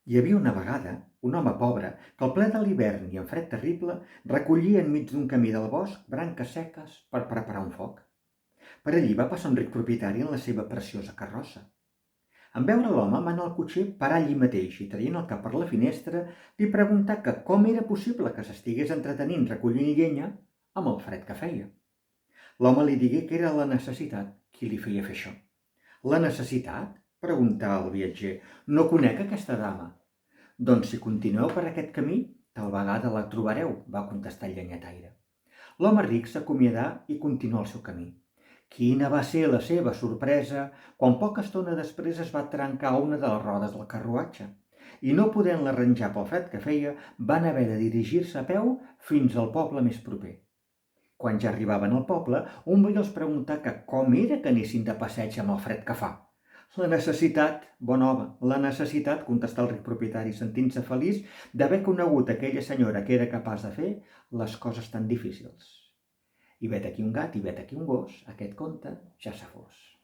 Hi havia una vegada un home pobre que al ple de l'hivern i en fred terrible recollia enmig d'un camí del bosc branques seques per preparar un foc. Per allí va passar un ric propietari en la seva preciosa carrossa. En veure l'home, mana el cotxer parar allí mateix i, traient el cap per la finestra, li preguntà que com era possible que s'estigués entretenint recollint llenya amb el fred que feia. L'home li digué que era la necessitat qui li feia fer això. La necessitat? Preguntà el viatger. No conec aquesta dama. Doncs si continueu per aquest camí, tal vegada la trobareu, va contestar el llenyataire. L'home ric s'acomiadà i continuà el seu camí. Quina va ser la seva sorpresa quan poca estona després es va trencar una de les rodes del carruatge i no podent-la arranjar pel fred que feia, van haver de dirigir-se a peu fins al poble més proper. Quan ja arribaven al poble, un veí els preguntà que com era que anessin de passeig amb el fred que fa. La necessitat, bon home, la necessitat, contestà el ric propietari, sentint-se feliç d'haver conegut aquella senyora que era capaç de fer les coses tan difícils. I vet aquí un gat i vet aquí un gos, aquest conte ja s'ha fos.